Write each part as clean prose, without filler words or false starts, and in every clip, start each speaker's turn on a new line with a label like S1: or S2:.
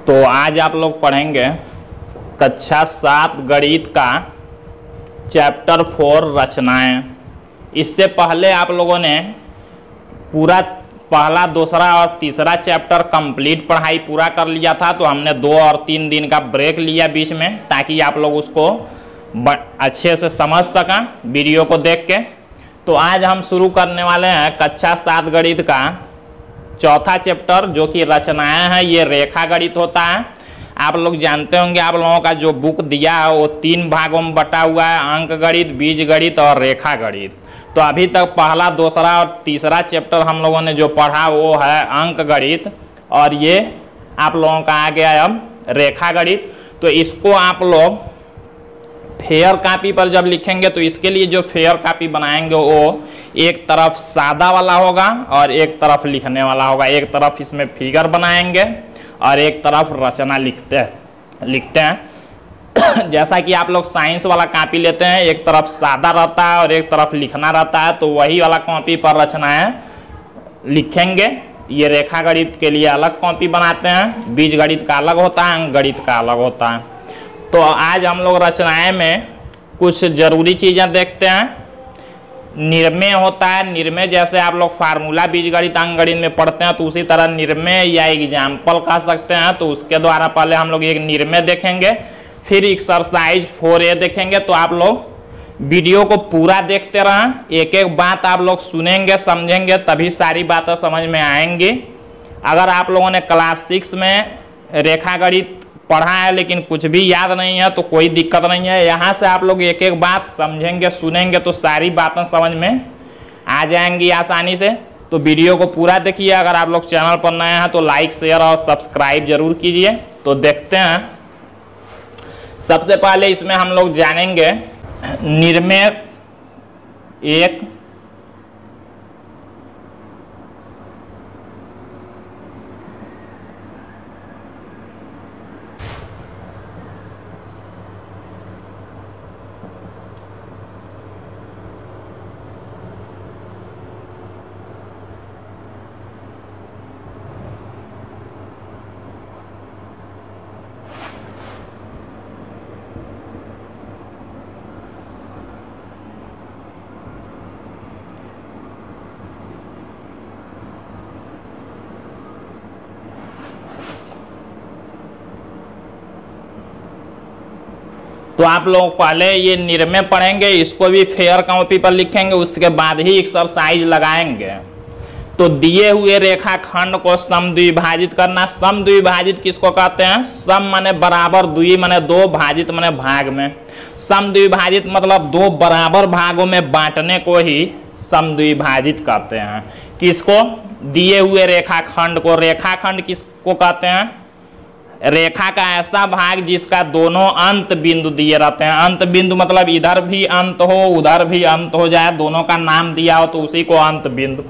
S1: तो आज आप लोग पढ़ेंगे कक्षा 7 गणित का चैप्टर 4 रचनाएं। इससे पहले आप लोगों ने पूरा पहला, दूसरा और तीसरा चैप्टर कंप्लीट पढ़ाई पूरा कर लिया था। तो हमने 2 और 3 दिन का ब्रेक लिया बीच में, ताकि आप लोग उसको अच्छे से समझ सकें वीडियो को देख के। तो आज हम शुरू करने वाले हैं कक्षा 7 गणित का चौथा चैप्टर, जो कि रचनाएं हैं। ये रेखा गणित होता है। आप लोग जानते होंगे, आप लोगों का जो बुक दिया है वो 3 भागों में बटा हुआ है, अंक गणित, बीज गणित और रेखा गणित। तो अभी तक पहला, दूसरा और तीसरा चैप्टर हम लोगों ने जो पढ़ा वो है अंक गणित, और ये आप लोगों का आ गया अब रेखा गणित। तो इसको आप लोग फेयर कॉपी पर जब लिखेंगे तो इसके लिए जो फेयर कॉपी बनाएंगे वो एक तरफ सादा वाला होगा और एक तरफ लिखने वाला होगा। एक तरफ इसमें फिगर बनाएंगे और एक तरफ रचना लिखते हैं। जैसा कि आप लोग साइंस वाला कॉपी लेते हैं, एक तरफ सादा रहता है और एक तरफ लिखना रहता है, तो वही वाला कॉपी पर रचनाएं लिखेंगे। ये रेखा गणित के लिए अलग कॉपी बनाते हैं, बीज गणित का अलग होता है, अंक गणित का अलग होता है। तो आज हम लोग रचनाएं में कुछ जरूरी चीज़ें देखते हैं। निर्मेय होता है। निर्मेय जैसे आप लोग फार्मूला बीज गणित, अंक गणित में पढ़ते हैं, तो उसी तरह निर्मेय या एग्जाम्पल कह सकते हैं। तो उसके द्वारा पहले हम लोग एक निर्मेय देखेंगे, फिर एक्सरसाइज 4A देखेंगे। तो आप लोग वीडियो को पूरा देखते रहें, एक एक बात आप लोग सुनेंगे, समझेंगे, तभी सारी बातें समझ में आएंगी। अगर आप लोगों ने क्लास 6 में रेखा गणित पढ़ा है लेकिन कुछ भी याद नहीं है तो कोई दिक्कत नहीं है। यहाँ से आप लोग एक एक बात समझेंगे, सुनेंगे, तो सारी बातें समझ में आ जाएंगी आसानी से। तो वीडियो को पूरा देखिए। अगर आप लोग चैनल पर नए हैं तो लाइक, शेयर और सब्सक्राइब जरूर कीजिए। तो देखते हैं। सबसे पहले इसमें हम लोग जानेंगे निर्मेय 1, तो आप लोग पहले ये निर्मेय पढ़ेंगे, इसको भी फेयर कॉपी पर लिखेंगे, उसके बाद ही एक्सरसाइज लगाएंगे। तो दिए हुए रेखाखंड को समद्विभाजित करना। समद्विभाजित किसको कहते हैं? सम माने बराबर, द्वि माने 2, भाजित माने भाग में। समद्विभाजित मतलब 2 बराबर भागों में बांटने को ही समद्विभाजित कहते हैं। किसको? दिए हुए रेखाखंड को। रेखाखंड किसको कहते हैं? रेखा का ऐसा भाग जिसका दोनों अंत बिंदु दिए रहते हैं। अंत बिंदु मतलब इधर भी अंत हो, उधर भी अंत हो जाए, दोनों का नाम दिया हो तो उसी को अंत बिंदु।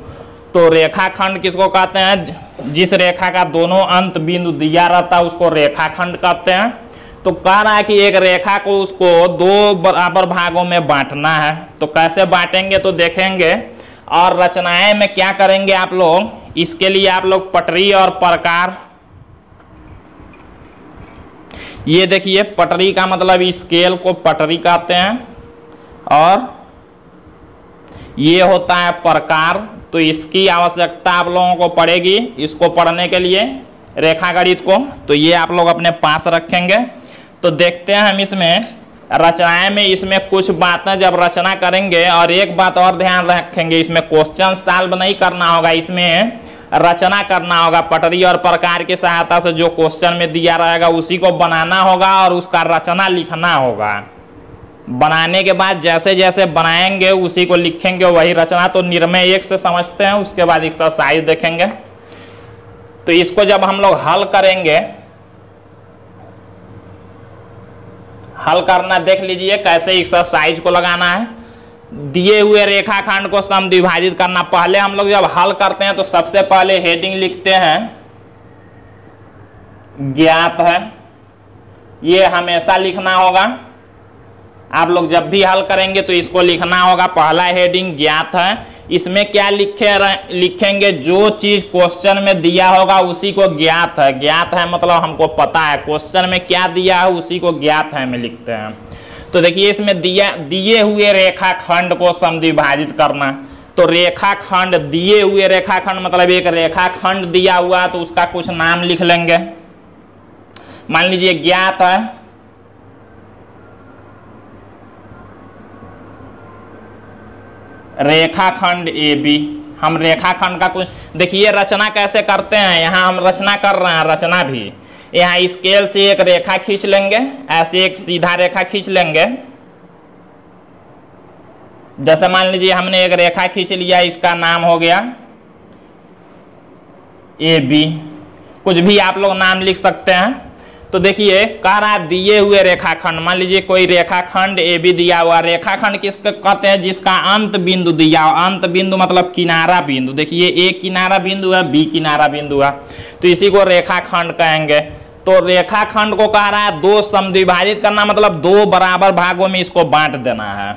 S1: तो रेखाखंड किसको कहते हैं? जिस रेखा का दोनों अंत बिंदु दिया रहता है उसको रेखाखंड कहते हैं। तो कह रहा है कि एक रेखा को उसको 2 बराबर भागों में बांटना है। तो कैसे बांटेंगे तो देखेंगे। और रचनाएं में क्या करेंगे आप लोग, इसके लिए आप लोग पटरी और प्रकार, ये देखिए पटरी का मतलब स्केल को पटरी कहते हैं, और ये होता है प्रकार। तो इसकी आवश्यकता आप लोगों को पड़ेगी इसको पढ़ने के लिए, रेखा गणित को। तो ये आप लोग अपने पास रखेंगे। तो देखते हैं हम इसमें रचनाएं में, इसमें कुछ बातें जब रचना करेंगे, और एक बात और ध्यान रखेंगे, इसमें क्वेश्चन सॉल्व नहीं करना होगा, इसमें रचना करना होगा। पटरी और प्रकार की सहायता से जो क्वेश्चन में दिया रहेगा उसी को बनाना होगा और उसका रचना लिखना होगा। बनाने के बाद जैसे जैसे बनाएंगे उसी को लिखेंगे, वही रचना। तो निर्मेय 1 से समझते हैं, उसके बाद एक्सरसाइज देखेंगे। तो इसको जब हम लोग हल करेंगे, हल करना देख लीजिए कैसे एक्सरसाइज को लगाना है। दिए हुए रेखाखंड को समद्विभाजित करना। पहले हम लोग जब हल करते हैं तो सबसे पहले हेडिंग लिखते हैं ज्ञात है। ये हमेशा लिखना होगा। आप लोग जब भी हल करेंगे तो इसको लिखना होगा। पहला हेडिंग ज्ञात है। इसमें क्या लिखेंगे, जो चीज क्वेश्चन में दिया होगा उसी को ज्ञात है। ज्ञात है मतलब हमको पता है क्वेश्चन में क्या दिया है, उसी को ज्ञात है में लिखते हैं। तो देखिए इसमें दिए हुए रेखाखंड को समद्विभाजित करना। तो रेखाखंड, दिए हुए रेखाखंड मतलब एक रेखाखंड दिया हुआ तो उसका कुछ नाम लिख लेंगे। मान लीजिए ज्ञात है रेखाखंड AB। हम रेखाखंड का कुछ, देखिए रचना कैसे करते हैं, यहाँ हम रचना कर रहे हैं, रचना भी यहाँ स्केल से एक रेखा खींच लेंगे, ऐसे एक सीधा रेखा खींच लेंगे। जैसे मान लीजिए हमने एक रेखा खींच लिया, इसका नाम हो गया AB। कुछ भी आप लोग नाम लिख सकते हैं। तो देखिए कह रहा है दिए हुए रेखाखंड, मान लीजिए कोई रेखाखंड AB दिया हुआ। रेखाखंड किसको कहते हैं, जिसका अंत बिंदु दिया हो। अंत बिंदु मतलब किनारा बिंदु। देखिए A किनारा बिंदु है, B किनारा बिंदु है, तो इसी को रेखाखंड कहेंगे। तो रेखाखंड को कह रहा है दो समद्विभाजित करना, मतलब दो बराबर भागों में इसको बांट देना है।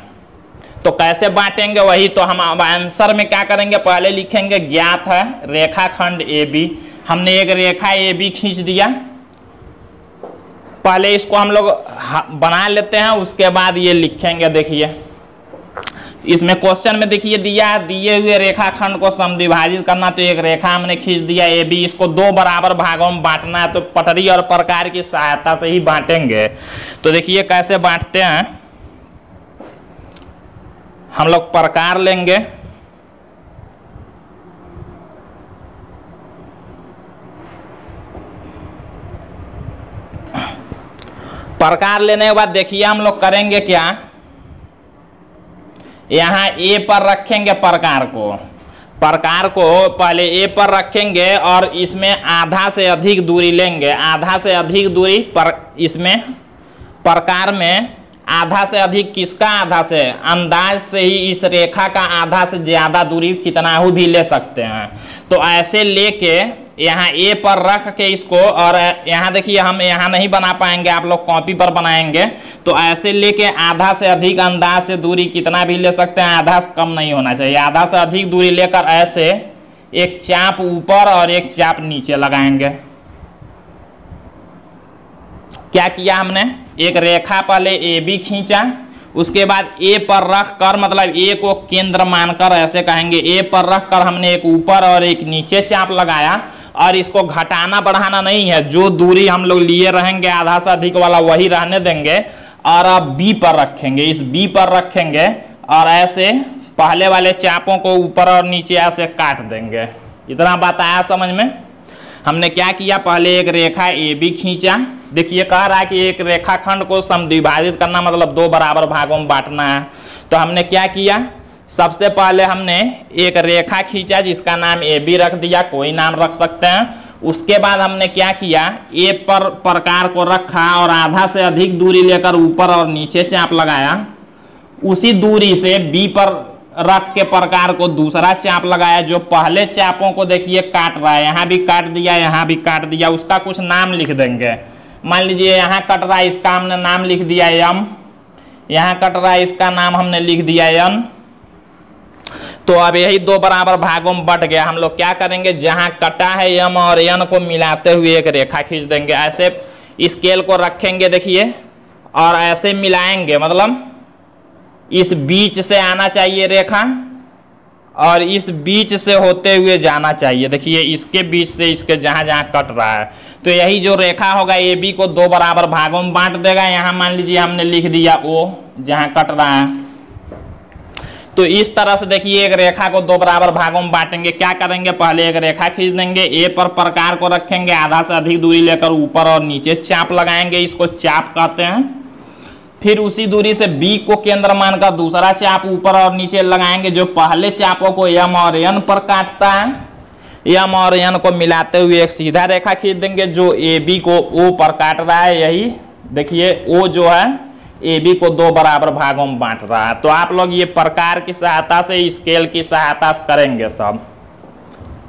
S1: तो कैसे बांटेंगे, वही तो हम अब आंसर में क्या करेंगे, पहले लिखेंगे ज्ञात है रेखाखंड AB। हमने एक रेखा AB खींच दिया, पहले इसको हम लोग बना लेते हैं, उसके बाद ये लिखेंगे। देखिए इसमें क्वेश्चन में देखिए दिया है दिए हुए रेखाखंड को समद्विभाजित करना। तो एक रेखा हमने खींच दिया AB, इसको दो बराबर भागों में बांटना है। तो पटरी और प्रकार की सहायता से ही बांटेंगे। तो देखिए कैसे बांटते हैं, हम लोग प्रकार लेंगे। प्रकार लेने के बाद देखिए हम लोग करेंगे क्या, यहाँ A पर रखेंगे प्रकार को। प्रकार को पहले A पर रखेंगे और इसमें आधा से अधिक दूरी लेंगे। आधा से अधिक दूरी पर इसमें प्रकार में आधा से अधिक, किसका आधा से, अंदाज से ही इस रेखा का आधा से ज्यादा दूरी कितना हो भी ले सकते हैं। तो ऐसे लेके यहाँ A पर रख के इसको, और यहाँ देखिए हम यहाँ नहीं बना पाएंगे, आप लोग कॉपी पर बनाएंगे। तो ऐसे लेके आधा से अधिक अंदाज से दूरी कितना भी ले सकते हैं, आधा से कम नहीं होना चाहिए। आधा से अधिक दूरी लेकर ऐसे एक चाप ऊपर और एक चाप नीचे लगाएंगे। क्या किया हमने, एक रेखा पहले AB खींचा, उसके बाद A पर रख कर, मतलब A को केंद्र मानकर ऐसे कहेंगे, A पर रख कर हमने एक ऊपर और एक नीचे चाप लगाया। और इसको घटाना बढ़ाना नहीं है, जो दूरी हम लोग लिए रहेंगे आधा से अधिक वाला वही रहने देंगे। और अब B पर रखेंगे, इस B पर रखेंगे और ऐसे पहले वाले चापों को ऊपर और नीचे ऐसे काट देंगे। इतना बात आया समझ में। हमने क्या किया, पहले एक रेखा AB खींचा। देखिए कह रहा है कि एक रेखाखंड को समद्विभाजित करना मतलब दो बराबर भागों में बांटना है। तो हमने क्या किया, सबसे पहले हमने एक रेखा खींचा जिसका नाम AB रख दिया, कोई नाम रख सकते हैं। उसके बाद हमने क्या किया, A पर प्रकार को रखा और आधा से अधिक दूरी लेकर ऊपर और नीचे चाप लगाया। उसी दूरी से B पर रख के प्रकार को दूसरा चाप लगाया, जो पहले चापों को देखिए काट रहा है। यहाँ भी काट दिया, यहाँ भी काट दिया, उसका कुछ नाम लिख देंगे। मान लीजिए यहाँ कट रहा है, इसका हमने नाम लिख दिया M। यहाँ कट रहा है, इसका नाम हमने लिख दिया N। तो अब यही दो बराबर भागों में बट गया। हम लोग क्या करेंगे, जहां कटा है M और N को मिलाते हुए एक रेखा खींच देंगे। ऐसे स्केल को रखेंगे देखिए, और ऐसे मिलाएंगे, मतलब इस बीच से आना चाहिए रेखा और इस बीच से होते हुए जाना चाहिए। देखिए इसके बीच से इसके जहां जहां कट रहा है, तो यही जो रेखा होगा AB को दो बराबर भागों में बांट देगा। यहाँ मान लीजिए हमने लिख दिया O, जहां कट रहा है। तो इस तरह से देखिए एक रेखा को दो बराबर भागों में बांटेंगे। क्या करेंगे, पहले एक रेखा खींच देंगे, A पर प्रकार को रखेंगे, आधा से अधिक दूरी लेकर ऊपर और नीचे चाप लगाएंगे, इसको चाप कहते हैं। फिर उसी दूरी से B को केंद्र मानकर दूसरा चाप ऊपर और नीचे लगाएंगे, जो पहले चापों को M और N पर काटता है। M और N को मिलाते हुए एक सीधा रेखा खींच देंगे, जो AB को O पर काट रहा है। यही देखिए O जो है AB को दो बराबर भागों में बांट रहा है। तो आप लोग ये प्रकार की सहायता से, स्केल की सहायता से करेंगे सब।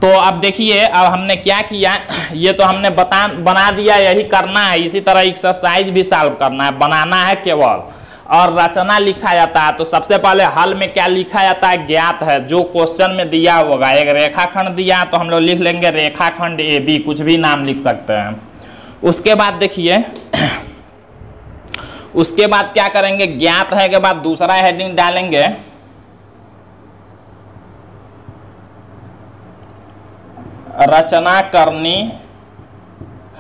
S1: तो अब देखिए, अब हमने क्या किया, ये तो हमने बना दिया, यही करना है। इसी तरह एक्सरसाइज भी सॉल्व करना है, बनाना है केवल। और रचना लिखा जाता है, तो सबसे पहले हल में क्या लिखा जाता है, ज्ञात है, जो क्वेश्चन में दिया होगा। एक रेखाखंड दिया है तो हम लोग लिख लेंगे रेखाखंड AB, कुछ भी नाम लिख सकते हैं। उसके बाद देखिए उसके बाद क्या करेंगे, ज्ञात है के बाद दूसरा हेडिंग डालेंगे रचना करनी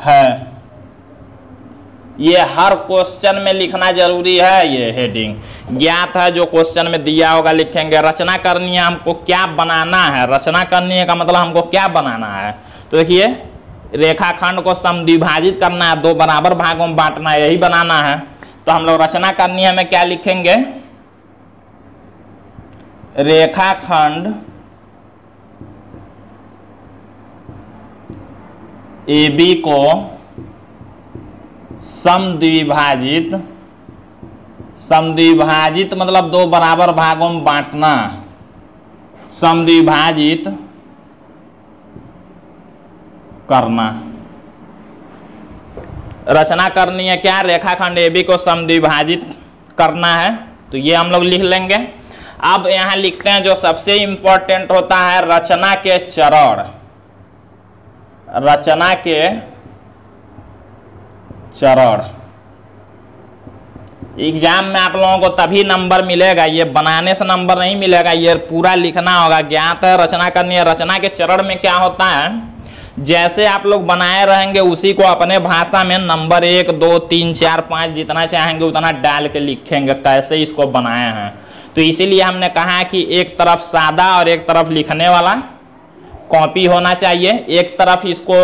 S1: है। ये हर क्वेश्चन में लिखना जरूरी है। ये हेडिंग ज्ञात है, जो क्वेश्चन में दिया होगा लिखेंगे। रचना करनी है, हमको क्या बनाना है, रचना करनी है का मतलब हमको क्या बनाना है। तो देखिए रेखाखंड को समद्विभाजित करना है, 2 बराबर भागों में बांटना है, यही बनाना है। तो हम लोग रचना करनी है में क्या लिखेंगे, रेखाखंड AB को समद्विभाजित, समद्विभाजित मतलब 2 बराबर भागों में बांटना, समद्विभाजित करना। रचना करनी है क्या, रेखाखंड AB को समद्विभाजित करना है, तो ये हम लोग लिख लेंगे। अब यहां लिखते हैं जो सबसे इंपॉर्टेंट होता है, रचना के चरण। रचना के चरण एग्जाम में आप लोगों को तभी नंबर मिलेगा, ये बनाने से नंबर नहीं मिलेगा, ये पूरा लिखना होगा। ज्ञात है, रचना करनी है। रचना के चरण में क्या होता है, जैसे आप लोग बनाए रहेंगे उसी को अपने भाषा में नंबर 1 2 3 4 5 जितना चाहेंगे उतना डाल के लिखेंगे, कैसे इसको बनाए हैं। तो इसीलिए हमने कहा कि एक तरफ सादा और एक तरफ लिखने वाला कॉपी होना चाहिए। एक तरफ इसको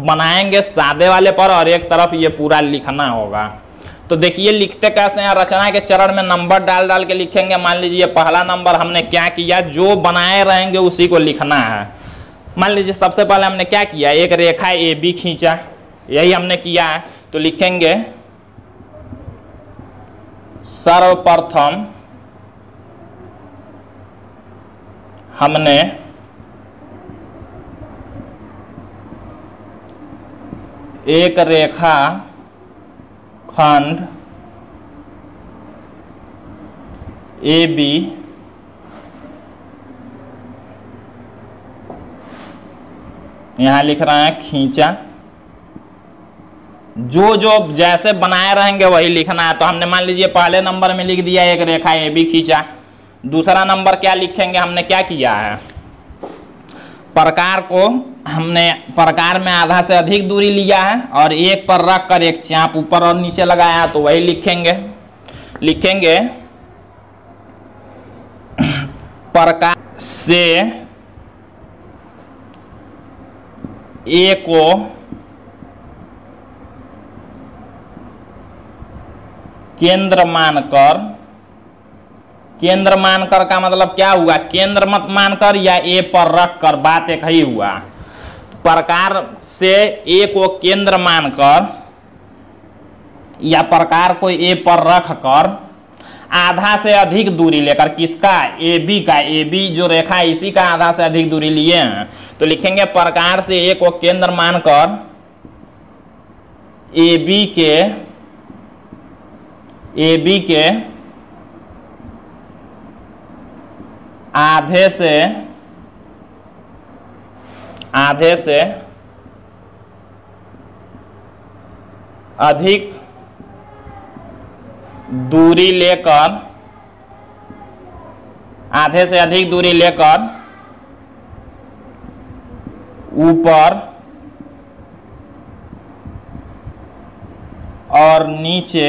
S1: बनाएंगे सादे वाले पर और एक तरफ ये पूरा लिखना होगा। तो देखिए लिखते कैसे हैं, रचना के चरण में नंबर डाल डाल के लिखेंगे। मान लीजिए पहला नंबर हमने क्या किया, जो बनाए रहेंगे उसी को लिखना है। मान लीजिए सबसे पहले हमने क्या किया, एक रेखा AB खींचा, यही हमने किया है। तो लिखेंगे सर्वप्रथम हमने एक रेखा खंड AB यहां लिख रहे हैं खींचा, जो जो जैसे बनाए रहेंगे वही लिखना है। तो हमने मान लीजिए पहले नंबर में लिख दिया एक रेखा AB खींचा। दूसरा नंबर क्या लिखेंगे, हमने क्या किया है, प्रकार को हमने प्रकार में आधा से अधिक दूरी लिया है और एक पर रख कर एक चाप ऊपर और नीचे लगाया, तो वही लिखेंगे। लिखेंगे प्रकार से A को केंद्र मानकर, केंद्र मानकर का मतलब क्या हुआ, केंद्र मत मानकर या A पर रख कर, बात एक ही हुआ। प्रकार से A को केंद्र मानकर या प्रकार को A पर रख कर आधा से अधिक दूरी लेकर, किसका, AB का, AB जो रेखा है इसी का आधा से अधिक दूरी लिए हैं। तो लिखेंगे प्रकार से A को केंद्र मानकर AB के आधे से अधिक दूरी लेकर, आधे से अधिक दूरी लेकर ऊपर और नीचे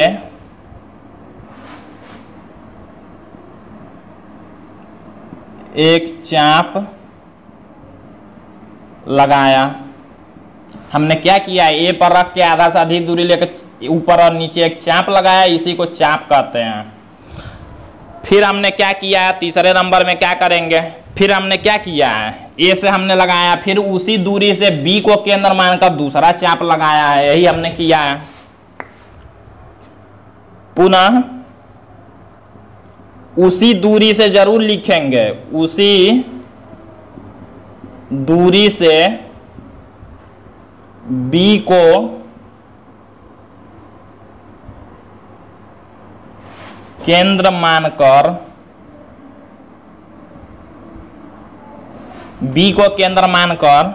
S1: एक चाप लगाया। हमने क्या किया, ए पर रख के आधा से अधिक दूरी लेकर ऊपर और नीचे एक चाप लगाया, इसी को चाप कहते हैं। फिर हमने क्या किया, तीसरे नंबर में क्या करेंगे, फिर हमने क्या किया है, ए से हमने लगाया, फिर उसी दूरी से बी को केंद्र मानकर दूसरा चाप लगाया है, यही हमने किया है। पुनः उसी दूरी से जरूर लिखेंगे, उसी दूरी से बी को केंद्र मानकर, बी को केंद्र मानकर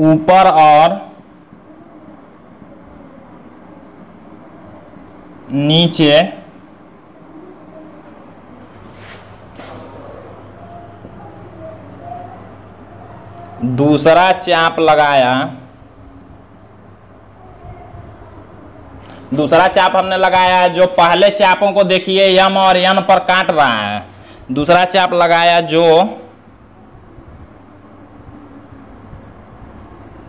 S1: ऊपर और नीचे दूसरा चाप लगाया। दूसरा चाप हमने लगाया जो पहले चापों को देखिए यम और यन पर काट रहा है। दूसरा चाप लगाया जो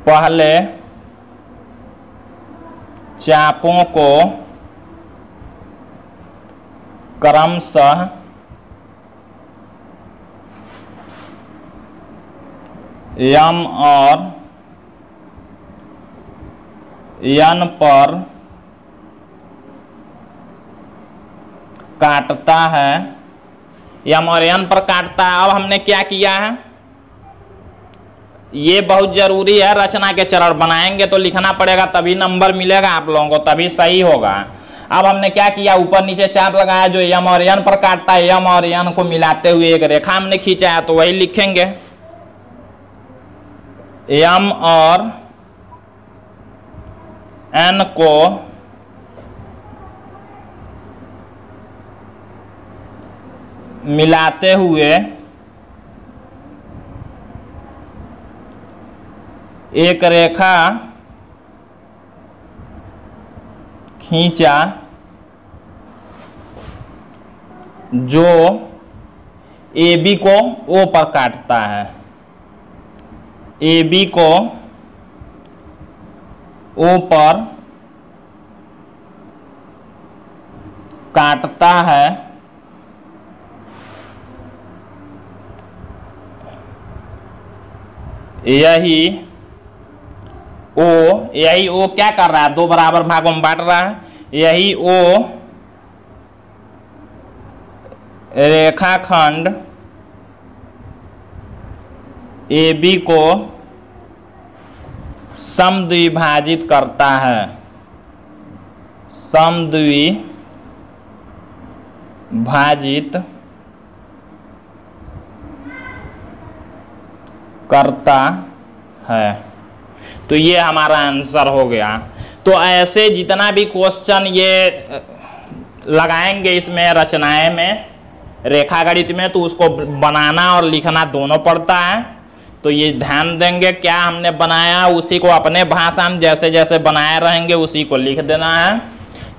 S1: पहले चापों को क्रमशः यम और यन पर काटता है, यम और यन पर काटता है। अब हमने क्या किया है, ये बहुत जरूरी है, रचना के चरण बनाएंगे तो लिखना पड़ेगा, तभी नंबर मिलेगा आप लोगों को, तभी सही होगा। अब हमने क्या किया, ऊपर नीचे चाप लगाया जो यम और यन पर काटता है, यम और यन को मिलाते हुए एक रेखा हमने खींचा है, तो वही लिखेंगे यम और एन को मिलाते हुए एक रेखा खींचा जो AB को O पर काटता है, AB को O पर काटता है। यही O क्या कर रहा है, दो बराबर भागों में बांट रहा है। यही O रेखाखंड AB को समद्विभाजित करता है, समद्विभाजित करता है। तो ये हमारा आंसर हो गया। तो ऐसे जितना भी क्वेश्चन ये लगाएंगे इसमें रचनाएं में, रेखा गणित में, तो उसको बनाना और लिखना दोनों पड़ता है। तो ये ध्यान देंगे, क्या हमने बनाया उसी को अपने भाषा में जैसे जैसे बनाए रहेंगे उसी को लिख देना है।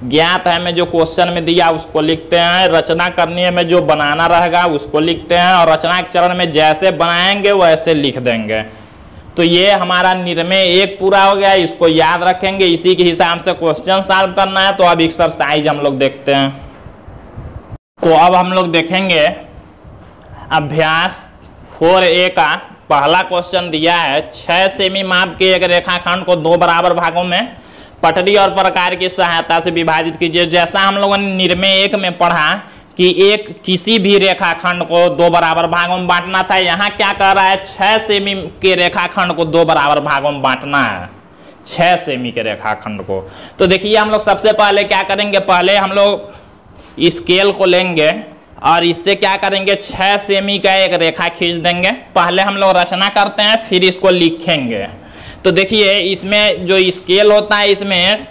S1: ज्ञात है में जो क्वेश्चन में दिया उसको लिखते हैं, रचना करनी है में जो बनाना रहेगा उसको लिखते हैं, और रचना के चरण में जैसे बनाएंगे वैसे लिख देंगे। तो ये हमारा निर्णय 1 पूरा हो गया, इसको याद रखेंगे, इसी के हिसाब से क्वेश्चन सॉल्व करना है। तो अब एक्सरसाइज हम लोग देखते हैं। तो अब हम लोग देखेंगे अभ्यास 4A का पहला क्वेश्चन दिया है, 6 सेमी माप के एक रेखाखंड को 2 बराबर भागों में पटरी और प्रकार की सहायता से विभाजित कीजिए। जैसा हम लोगों ने निर्णय 1 में पढ़ा कि एक किसी भी रेखाखंड को 2 बराबर भागों में बांटना था, यहाँ क्या कह रहा है 6 सेमी के रेखाखंड को 2 बराबर भागों में बांटना है, 6 सेमी के रेखाखंड को। तो देखिए हम लोग सबसे पहले क्या करेंगे, पहले हम लोग स्केल को लेंगे और इससे क्या करेंगे 6 सेमी का एक रेखा खींच देंगे। पहले हम लोग रचना करते हैं फिर इसको लिखेंगे। तो देखिए इसमें जो स्केल होता है इसमें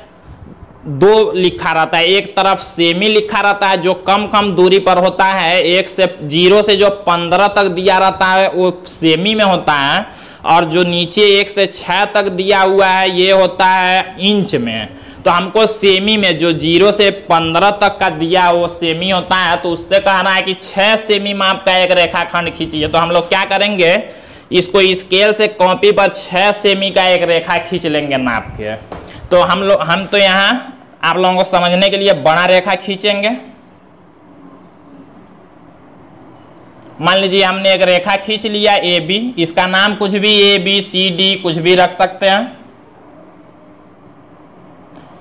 S1: 2 लिखा रहता है, एक तरफ सेमी लिखा रहता है जो कम कम दूरी पर होता है, 1 से 0 से जो 15 तक दिया रहता है वो सेमी में होता है, और जो नीचे 1 से 6 तक दिया हुआ है ये होता है इंच में। तो हमको सेमी में जो 0 से 15 तक का दिया वो सेमी होता है, तो उससे कहना है कि 6 सेमी माप का एक रेखाखंड खींचिए। तो हम लोग क्या करेंगे, इसको स्केल से कॉपी पर 6 सेमी का एक रेखा खींच लेंगे नाप के। तो हम तो यहाँ आप लोगों को समझने के लिए बड़ा रेखा खींचेंगे। मान लीजिए हमने एक रेखा खींच लिया AB, इसका नाम कुछ भी ABCD कुछ भी रख सकते हैं।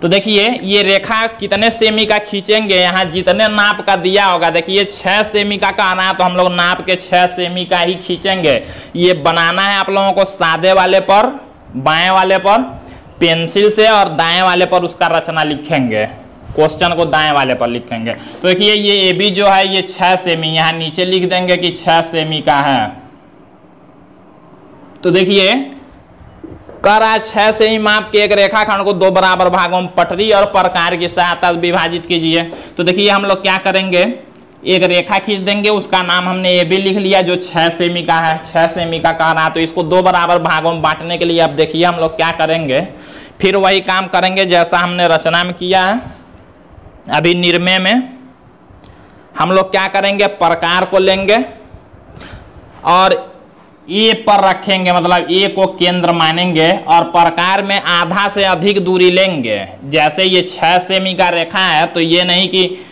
S1: तो देखिए ये रेखा कितने सेमी का खींचेंगे, यहाँ जितने नाप का दिया होगा, देखिए 6 सेमी का कहना है तो हम लोग नाप के 6 सेमी का ही खींचेंगे। ये बनाना है आप लोगों को सादे वाले पर, बाएं वाले पर पेंसिल से, और दाएं वाले पर उसका रचना लिखेंगे। क्वेश्चन को दाएं वाले पर लिखेंगे। तो देखिए ये ए बी जो है ये 6 सेमी, यहां नीचे लिख देंगे कि 6 सेमी का है। तो देखिए करा 6 सेमी माप के एक रेखाखंड को 2 बराबर भागों में पटरी और प्रकार की सहायता से विभाजित कीजिए। तो देखिए हम लोग क्या करेंगे, एक रेखा खींच देंगे, उसका नाम हमने ए बी लिख लिया जो 6 सेमी का है, 6 सेमी का कह रहा है। तो इसको 2 बराबर भागों में बांटने के लिए अब देखिए हम लोग क्या करेंगे, फिर वही काम करेंगे जैसा हमने रचना में किया है। अभी निर्णय में हम लोग क्या करेंगे, प्रकार को लेंगे और ए पर रखेंगे, मतलब ए को केंद्र मानेंगे और प्रकार में आधा से अधिक दूरी लेंगे। जैसे ये 6 सेमी का रेखा है तो ये नहीं कि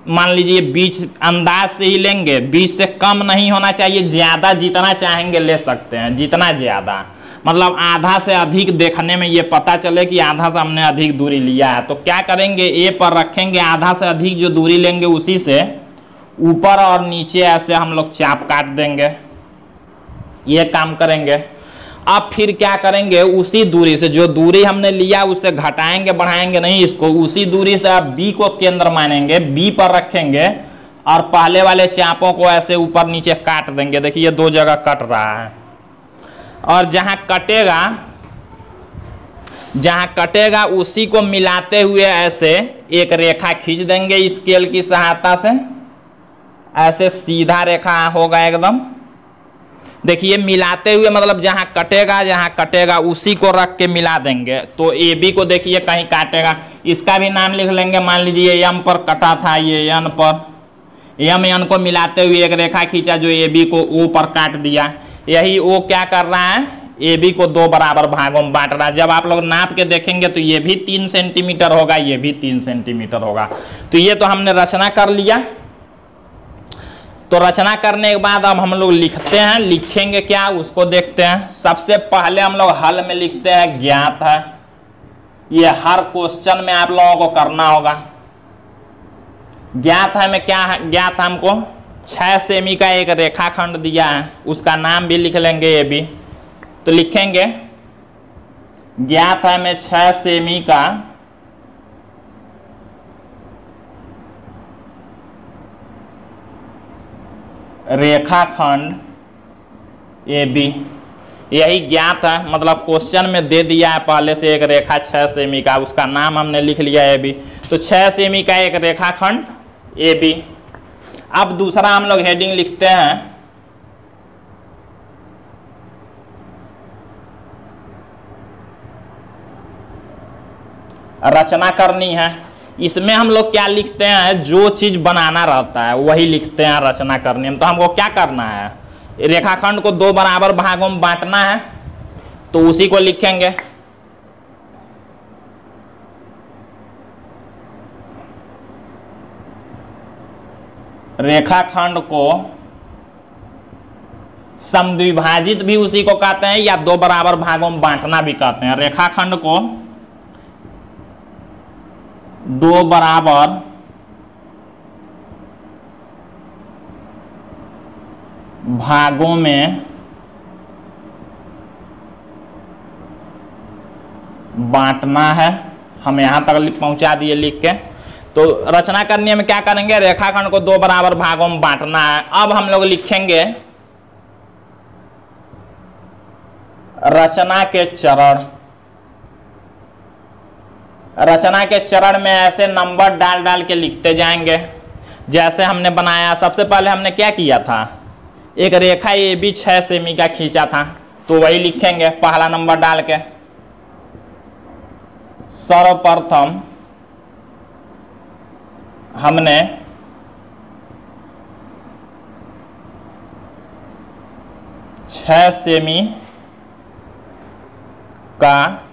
S1: मान लीजिए बीच अंदाज से ही लेंगे, बीच से कम नहीं होना चाहिए, ज्यादा जितना चाहेंगे ले सकते हैं, जितना ज्यादा मतलब आधा से अधिक देखने में ये पता चले कि आधा से हमने अधिक दूरी लिया है। तो क्या करेंगे, ए पर रखेंगे, आधा से अधिक जो दूरी लेंगे उसी से ऊपर और नीचे ऐसे हम लोग चाप काट देंगे, ये काम करेंगे। अब फिर क्या करेंगे, उसी दूरी से जो दूरी हमने लिया उससे घटाएंगे बढ़ाएंगे नहीं, इसको उसी दूरी से आप बी को केंद्र मानेंगे, बी पर रखेंगे और पहले वाले चापों को ऐसे ऊपर नीचे काट देंगे। देखिए ये 2 जगह कट रहा है और जहां कटेगा उसी को मिलाते हुए ऐसे एक रेखा खींच देंगे स्केल की सहायता से, ऐसे सीधा रेखा होगा एकदम। देखिए मिलाते हुए मतलब जहां कटेगा उसी को रख के मिला देंगे। तो ए बी को देखिए कहीं काटेगा, इसका भी नाम लिख लेंगे, मान लीजिए एम पर कटा था, ये एन पर, एन को मिलाते हुए एक रेखा खींचा जो ए बी को ओ पर काट दिया। यही ओ क्या कर रहा है, ए बी को 2 बराबर भागों में बांट रहा है। जब आप लोग नाप के देखेंगे तो ये भी 3 सेंटीमीटर होगा, ये भी 3 सेंटीमीटर होगा। तो ये तो हमने रचना कर लिया। तो रचना करने के बाद अब हम लोग लिखते हैं, लिखेंगे क्या उसको देखते हैं। सबसे पहले हम लोग हल में लिखते हैं ज्ञात है, ये हर क्वेश्चन में आप लोगों को करना होगा। ज्ञात है में क्या है, ज्ञात हमको 6 सेमी का एक रेखाखंड दिया है, उसका नाम भी लिख लेंगे ए बी। तो लिखेंगे ज्ञात है में 6 सेमी का रेखाखंड ए बी, यही ज्ञात है, मतलब क्वेश्चन में दे दिया है पहले से एक रेखा 6 सेमी का, उसका नाम हमने लिख लिया ए बी। तो 6 सेमी का एक रेखाखंड ए बी। अब दूसरा हम लोग हेडिंग लिखते हैं रचना करनी है। इसमें हम लोग क्या लिखते हैं, जो चीज बनाना रहता है वही लिखते हैं रचना करने में। तो हमको क्या करना है, रेखाखंड को 2 बराबर भागों में बांटना है, तो उसी को लिखेंगे। रेखाखंड को समद्विभाजित भी उसी को कहते हैं या 2 बराबर भागों में बांटना भी कहते हैं। रेखाखंड को 2 बराबर भागों में बांटना है, हम यहां तक पहुंचा दिए लिख के। तो रचना करने में क्या करेंगे, रेखाखंड को 2 बराबर भागों में बांटना है। अब हम लोग लिखेंगे रचना के चरण। रचना के चरण में ऐसे नंबर डाल डाल के लिखते जाएंगे जैसे हमने बनाया। सबसे पहले हमने क्या किया था, एक रेखा ए बी 6 सेमी का खींचा था, तो वही लिखेंगे पहला नंबर डाल के। सर्वप्रथम हमने छह सेमी का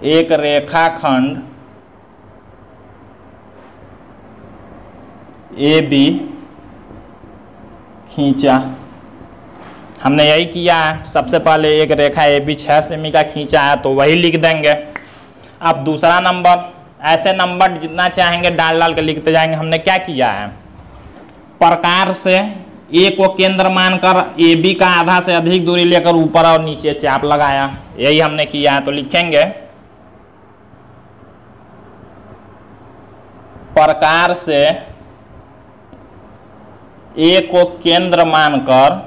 S1: एक रेखाखंड ए बी खींचा। हमने यही किया है, सबसे पहले एक रेखा ए बी 6 सेमी का खींचा है, तो वही लिख देंगे। अब दूसरा नंबर, ऐसे नंबर जितना चाहेंगे डाल डाल के लिखते जाएंगे। हमने क्या किया है, प्रकार से ए को केंद्र मानकर ए बी का आधा से अधिक दूरी लेकर ऊपर और नीचे चाप लगाया, यही हमने किया है। तो लिखेंगे प्रकार से ए को केंद्र मानकर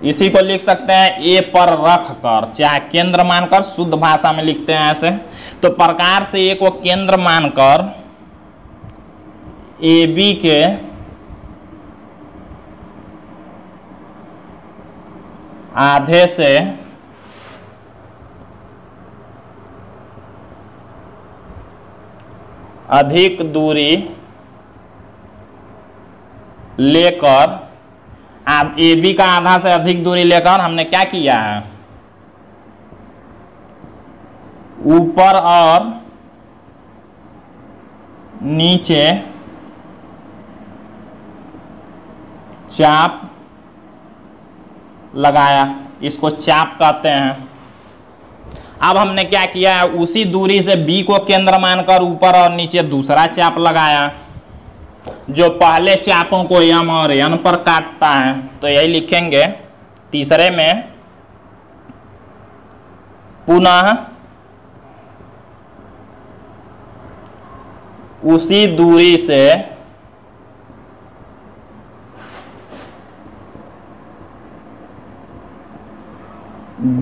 S1: इसी को लिख सकते हैं ए पर रख कर, चाहे केंद्र मानकर, शुद्ध भाषा में लिखते हैं ऐसे। तो प्रकार से ए को केंद्र मानकर ए बी के आधे से अधिक दूरी लेकर, आप ए बी का आधा से अधिक दूरी लेकर हमने क्या किया है, ऊपर और नीचे चाप लगाया, इसको चाप कहते हैं। अब हमने क्या किया है, उसी दूरी से बी को केंद्र मानकर ऊपर और नीचे दूसरा चाप लगाया जो पहले चापों को एम और एन पर काटता है। तो यही लिखेंगे तीसरे में पुनः उसी दूरी से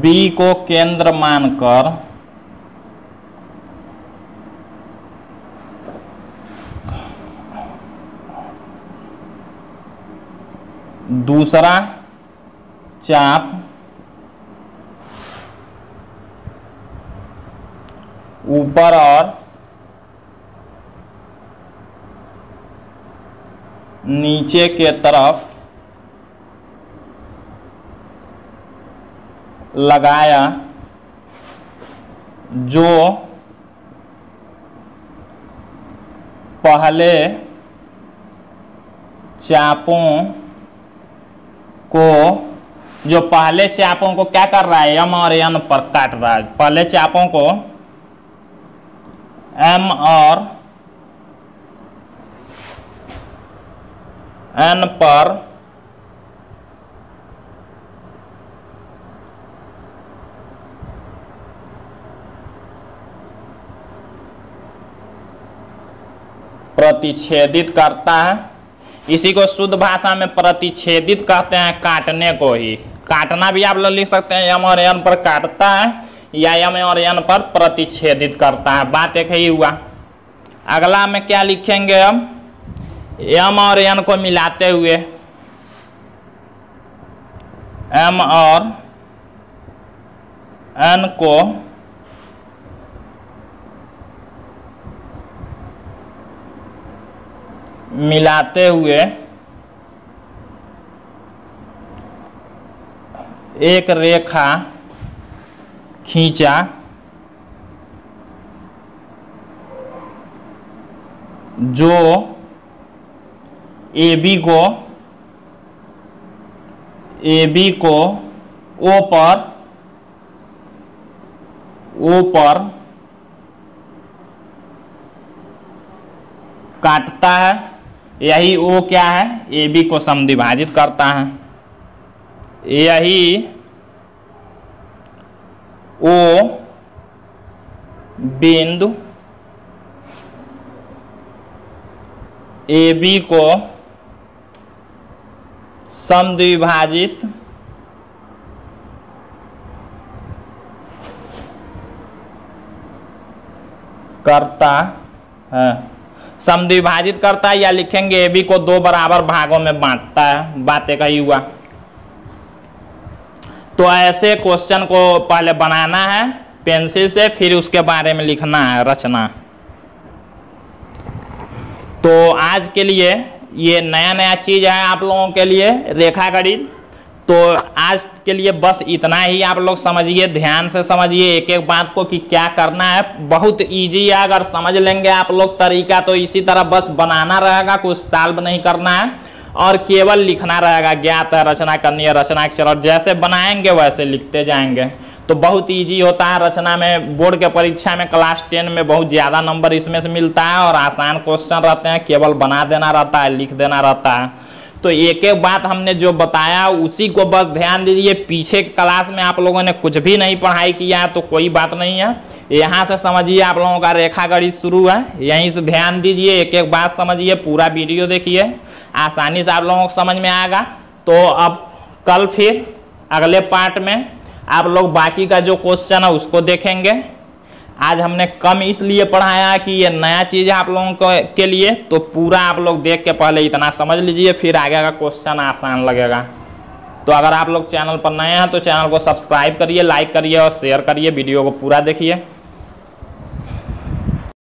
S1: बी को केंद्र मानकर दूसरा चाप ऊपर और नीचे के तरफ लगाया जो पहले चापों को क्या कर रहा है, एम और एन पर काट रहा है। पहले चापों को एम और एन पर प्रतिच्छेदित करता है। इसी को शुद्ध भाषा में प्रतिच्छेदित कहते हैं, काटने को ही। काटना भी आप लोग लिख सकते हैं, एम और एन पर काटता है या एम और एन पर प्रतिच्छेदित करता है, बात एक ही हुआ। अगला में क्या लिखेंगे, हम एम और एन को मिलाते हुए, एम और एन को मिलाते हुए एक रेखा खींचा जो ए बी को ओ पर काटता है। यही ओ क्या है, ए बी को समद्विभाजित करता है। यही ओ बिंदु ए बी को समद्विभाजित करता है। समद्विभाजित करता है या लिखेंगे ए बी को दो बराबर भागों में बांटता है, बात एक ही हुआ। तो ऐसे क्वेश्चन को पहले बनाना है पेंसिल से, फिर उसके बारे में लिखना है रचना। तो आज के लिए ये नया चीज है आप लोगों के लिए, रेखा गणित। तो आज के लिए बस इतना ही आप लोग समझिए, ध्यान से समझिए एक एक बात को कि क्या करना है। बहुत इजी है, अगर समझ लेंगे आप लोग तरीका तो इसी तरह बस बनाना रहेगा, कुछ सॉल्व नहीं करना है और केवल लिखना रहेगा। ज्ञात है, रचना करनी है, रचना के चरण जैसे बनाएंगे वैसे लिखते जाएंगे तो बहुत इजी होता है। रचना में बोर्ड के परीक्षा में क्लास 10 में बहुत ज़्यादा नंबर इसमें से मिलता है और आसान क्वेश्चन रहते हैं, केवल बना देना रहता है, लिख देना रहता है। तो एक एक बात हमने जो बताया उसी को बस ध्यान दीजिए। पीछे क्लास में आप लोगों ने कुछ भी नहीं पढ़ाई किया है तो कोई बात नहीं है, यहाँ से समझिए आप लोगों का रेखा गणित शुरू है, यहीं से ध्यान दीजिए, एक एक बात समझिए, पूरा वीडियो देखिए, आसानी से आप लोगों को समझ में आएगा। तो अब कल फिर अगले पार्ट में आप लोग बाकी का जो क्वेश्चन है उसको देखेंगे। आज हमने कम इसलिए पढ़ाया कि ये नया चीज़ है आप लोगों के लिए, तो पूरा आप लोग देख के पहले इतना समझ लीजिए, फिर आगे का क्वेश्चन आसान लगेगा। तो अगर आप लोग चैनल पर नए हैं तो चैनल को सब्सक्राइब करिए, लाइक करिए और शेयर करिए, वीडियो को पूरा देखिए।